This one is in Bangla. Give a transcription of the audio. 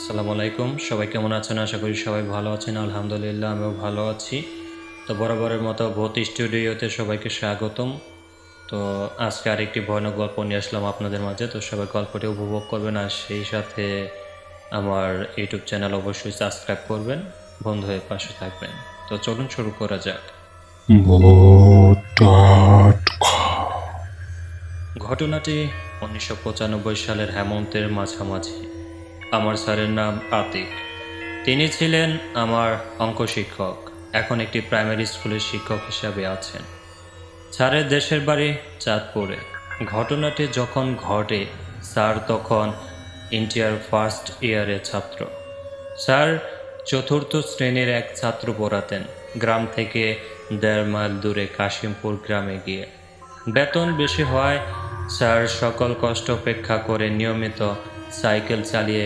আসসালামু আলাইকুম। সবাই কেমন আছেন? আশা করি সবাই ভালো আছেন। আলহামদুলিল্লাহ আমিও ভালো আছি। তো বরাবরের মতো ভূত স্টুডিওতে সবাইকে স্বাগতম। তো আজকে আরেকটি ভয়ানক গল্প নিয়ে আসলাম আপনাদের মাঝে। তো সবাই গল্পটি উপভোগ করবেন আর সেই সাথে আমার ইউটিউব চ্যানেল অবশ্যই সাবস্ক্রাইব করবেন। বন্ধু হয়ে পাশে থাকবেন। তো চলুন শুরু করা যাক। ভোটাটকা। ঘটনাটি ১৯৯৫ সালের হেমন্তের মাঝামাঝি। আমার স্যারের নাম আতিক। তিনি ছিলেন আমার অঙ্ক শিক্ষক। এখন একটি প্রাইমারি স্কুলের শিক্ষক হিসাবে আছেন। স্যারের দেশের বাড়ি চাঁদপুরে। ঘটনাটি যখন ঘটে, স্যার তখন ইন্টার ফার্স্ট ইয়ারের ছাত্র। স্যার চতুর্থ শ্রেণীর এক ছাত্র পড়াতেন, গ্রাম থেকে ১.৫ মাইল দূরে কাশিমপুর গ্রামে গিয়ে। বেতন বেশি হওয়ায় স্যার সকল কষ্ট উপেক্ষা করে নিয়মিত সাইকেল চালিয়ে